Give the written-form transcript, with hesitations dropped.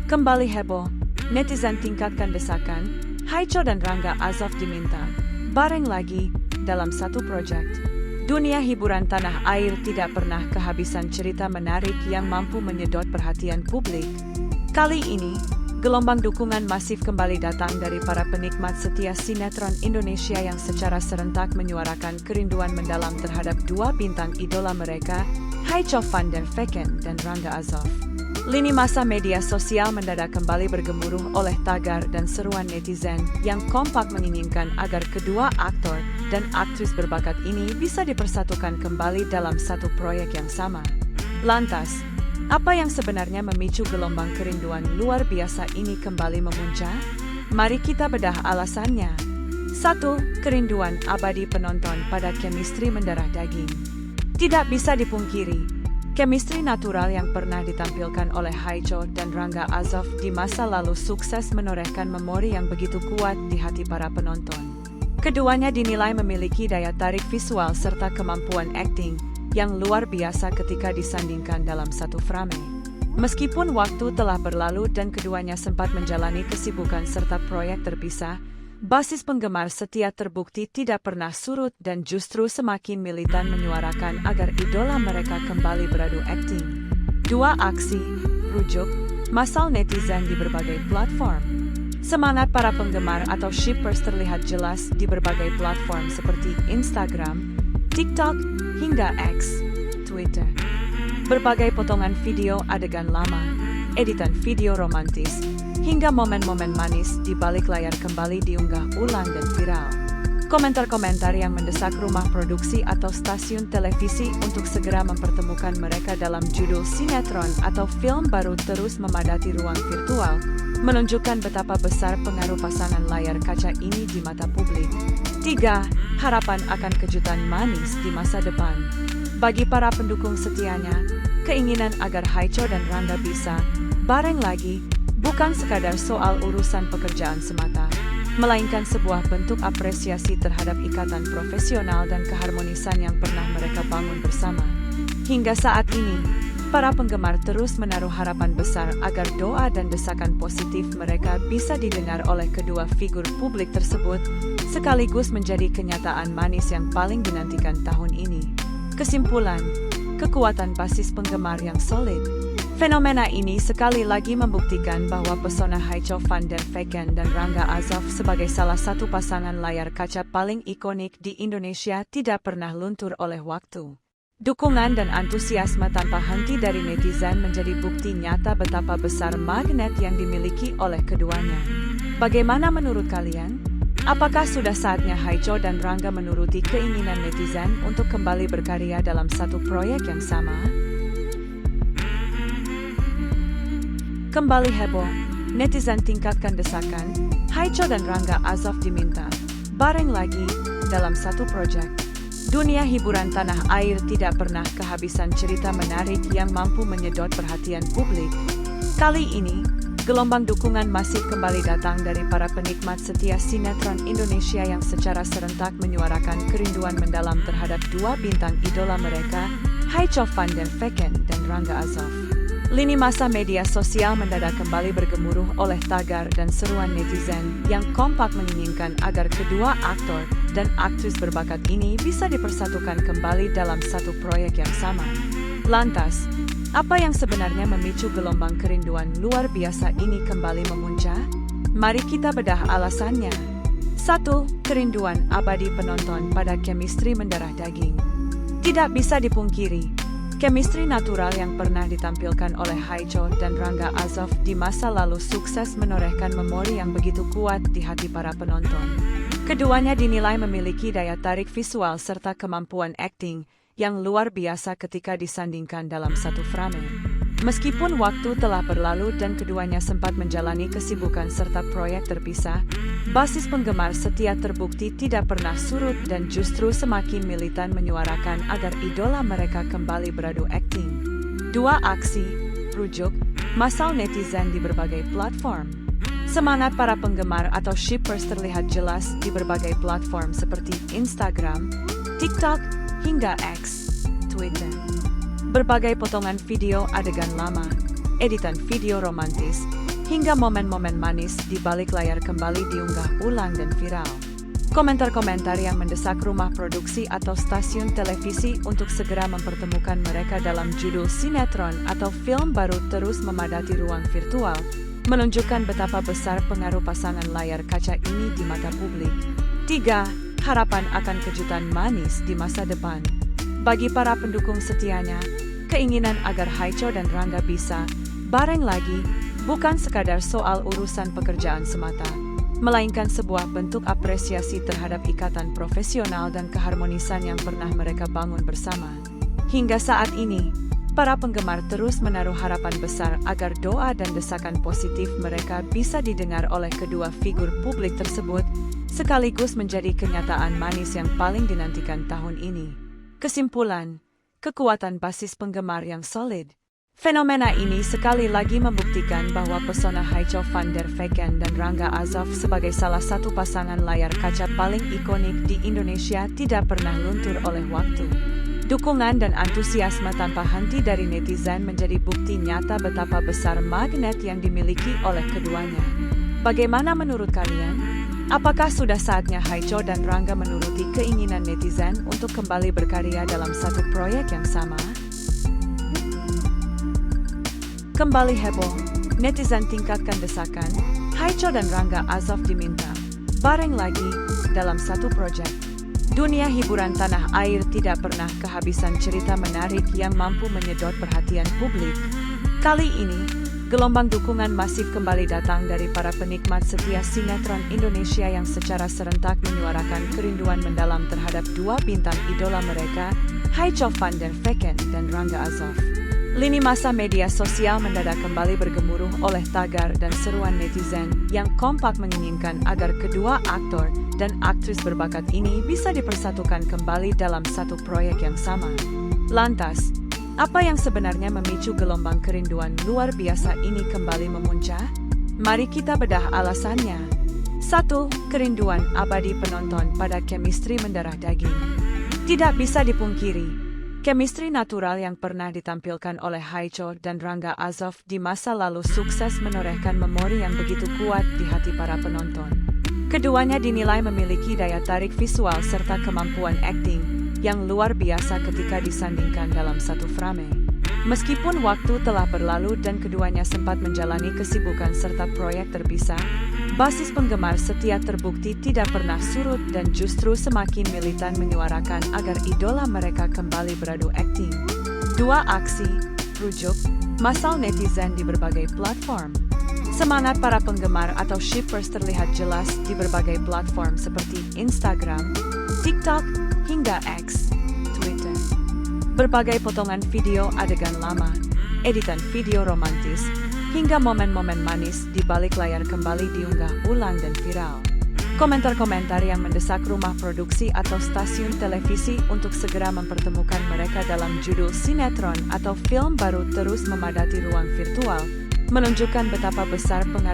Kembali heboh, netizen tingkatkan desakan, Haicho dan Rangga Azof diminta bareng lagi dalam satu proyek. Dunia hiburan tanah air tidak pernah kehabisan cerita menarik yang mampu menyedot perhatian publik. Kali ini, gelombang dukungan masif kembali datang dari para penikmat setia sinetron Indonesia yang secara serentak menyuarakan kerinduan mendalam terhadap dua bintang idola mereka, Haicho van der Vecken dan Rangga Azof. Lini masa media sosial mendadak kembali bergemuruh oleh tagar dan seruan netizen yang kompak menginginkan agar kedua aktor dan aktris berbakat ini bisa dipersatukan kembali dalam satu proyek yang sama. Lantas, apa yang sebenarnya memicu gelombang kerinduan luar biasa ini kembali memuncak? Mari kita bedah alasannya. 1. Kerinduan abadi penonton pada chemistry mendarah daging. Tidak bisa dipungkiri, chemistry natural yang pernah ditampilkan oleh Haicho dan Rangga Azof di masa lalu sukses menorehkan memori yang begitu kuat di hati para penonton. Keduanya dinilai memiliki daya tarik visual serta kemampuan akting yang luar biasa ketika disandingkan dalam satu frame. Meskipun waktu telah berlalu dan keduanya sempat menjalani kesibukan serta proyek terpisah, basis penggemar setia terbukti tidak pernah surut dan justru semakin militan menyuarakan agar idola mereka kembali beradu akting. 2. Aksi, rujuk, masal netizen di berbagai platform. Semangat para penggemar atau shippers terlihat jelas di berbagai platform seperti Instagram, TikTok, hingga X, Twitter. Berbagai potongan video adegan lama, editan video romantis, hingga momen-momen manis di balik layar kembali diunggah ulang dan viral. Komentar-komentar yang mendesak rumah produksi atau stasiun televisi untuk segera mempertemukan mereka dalam judul sinetron atau film baru terus memadati ruang virtual, menunjukkan betapa besar pengaruh pasangan layar kaca ini di mata publik. 3. Harapan akan kejutan manis di masa depan. Bagi para pendukung setianya, keinginan agar Haicho dan Rangga bisa bareng lagi bukan sekadar soal urusan pekerjaan semata, melainkan sebuah bentuk apresiasi terhadap ikatan profesional dan keharmonisan yang pernah mereka bangun bersama. Hingga saat ini, para penggemar terus menaruh harapan besar agar doa dan desakan positif mereka bisa didengar oleh kedua figur publik tersebut, sekaligus menjadi kenyataan manis yang paling dinantikan tahun ini. Kesimpulan, kekuatan basis penggemar yang solid. Fenomena ini sekali lagi membuktikan bahwa pesona Haicho van der Vecken dan Rangga Azof sebagai salah satu pasangan layar kaca paling ikonik di Indonesia tidak pernah luntur oleh waktu. Dukungan dan antusiasme tanpa henti dari netizen menjadi bukti nyata betapa besar magnet yang dimiliki oleh keduanya. Bagaimana menurut kalian? Apakah sudah saatnya Haicho dan Rangga menuruti keinginan netizen untuk kembali berkarya dalam satu proyek yang sama? Kembali heboh, netizen tingkatkan desakan, Haicho dan Rangga Azof diminta bareng lagi dalam satu proyek. Dunia hiburan tanah air tidak pernah kehabisan cerita menarik yang mampu menyedot perhatian publik. Kali ini, gelombang dukungan masif kembali datang dari para penikmat setia sinetron Indonesia yang secara serentak menyuarakan kerinduan mendalam terhadap dua bintang idola mereka, Haicho van der Vecken dan Rangga Azof. Lini masa media sosial mendadak kembali bergemuruh oleh tagar dan seruan netizen yang kompak menginginkan agar kedua aktor dan aktris berbakat ini bisa dipersatukan kembali dalam satu proyek yang sama. Lantas, apa yang sebenarnya memicu gelombang kerinduan luar biasa ini kembali memuncak? Mari kita bedah alasannya. 1. Kerinduan abadi penonton pada chemistry mendarah daging. Tidak bisa dipungkiri, chemistry natural yang pernah ditampilkan oleh Haicho dan Rangga Azof di masa lalu sukses menorehkan memori yang begitu kuat di hati para penonton. Keduanya dinilai memiliki daya tarik visual serta kemampuan akting yang luar biasa ketika disandingkan dalam satu frame. Meskipun waktu telah berlalu dan keduanya sempat menjalani kesibukan serta proyek terpisah, basis penggemar setia terbukti tidak pernah surut dan justru semakin militan menyuarakan agar idola mereka kembali beradu akting. 2. Aksi, rujuk, masal netizen di berbagai platform. Semangat para penggemar atau shippers terlihat jelas di berbagai platform seperti Instagram, TikTok, hingga X, Twitter. Berbagai potongan video adegan lama, editan video romantis, hingga momen-momen manis di balik layar kembali diunggah ulang dan viral. Komentar-komentar yang mendesak rumah produksi atau stasiun televisi untuk segera mempertemukan mereka dalam judul sinetron atau film baru terus memadati ruang virtual, menunjukkan betapa besar pengaruh pasangan layar kaca ini di mata publik. 3. Harapan akan kejutan manis di masa depan. Bagi para pendukung setianya, keinginan agar Haicho dan Rangga bisa bareng lagi bukan sekadar soal urusan pekerjaan semata, melainkan sebuah bentuk apresiasi terhadap ikatan profesional dan keharmonisan yang pernah mereka bangun bersama. Hingga saat ini, para penggemar terus menaruh harapan besar agar doa dan desakan positif mereka bisa didengar oleh kedua figur publik tersebut, sekaligus menjadi kenyataan manis yang paling dinantikan tahun ini. Kesimpulan, kekuatan basis penggemar yang solid. Fenomena ini sekali lagi membuktikan bahwa pesona Haicho van der Vecken dan Rangga Azoff sebagai salah satu pasangan layar kaca paling ikonik di Indonesia tidak pernah luntur oleh waktu. Dukungan dan antusiasme tanpa henti dari netizen menjadi bukti nyata betapa besar magnet yang dimiliki oleh keduanya. Bagaimana menurut kalian? Apakah sudah saatnya Haicho dan Rangga menuruti keinginan netizen untuk kembali berkarya dalam satu proyek yang sama? Kembali heboh, netizen tingkatkan desakan, Haicho dan Rangga Azoff diminta bareng lagi dalam satu proyek. Dunia hiburan tanah air tidak pernah kehabisan cerita menarik yang mampu menyedot perhatian publik. Kali ini, gelombang dukungan masif kembali datang dari para penikmat setia sinetron Indonesia yang secara serentak menyuarakan kerinduan mendalam terhadap dua bintang idola mereka, Haicho van der Vecken dan Rangga Azoff. Lini masa media sosial mendadak kembali bergemuruh oleh tagar dan seruan netizen yang kompak menginginkan agar kedua aktor dan aktris berbakat ini bisa dipersatukan kembali dalam satu proyek yang sama. Lantas, apa yang sebenarnya memicu gelombang kerinduan luar biasa ini kembali memuncak? Mari kita bedah alasannya. 1. Kerinduan abadi penonton pada chemistry mendarah daging. Tidak bisa dipungkiri, chemistry natural yang pernah ditampilkan oleh Haicho dan Rangga Azoff di masa lalu sukses menorehkan memori yang begitu kuat di hati para penonton. Keduanya dinilai memiliki daya tarik visual serta kemampuan akting yang luar biasa ketika disandingkan dalam satu frame. Meskipun waktu telah berlalu dan keduanya sempat menjalani kesibukan serta proyek terpisah, basis penggemar setia terbukti tidak pernah surut dan justru semakin militan menyuarakan agar idola mereka kembali beradu akting. 2. Aksi, rujuk, masal netizen di berbagai platform. Semangat para penggemar atau shippers terlihat jelas di berbagai platform seperti Instagram, TikTok, hingga X, Twitter. Berbagai potongan video adegan lama, editan video romantis, hingga momen-momen manis di balik layar kembali diunggah ulang dan viral. Komentar-komentar yang mendesak rumah produksi atau stasiun televisi untuk segera mempertemukan mereka dalam judul sinetron atau film baru terus memadati ruang virtual, menunjukkan betapa besar pengaruh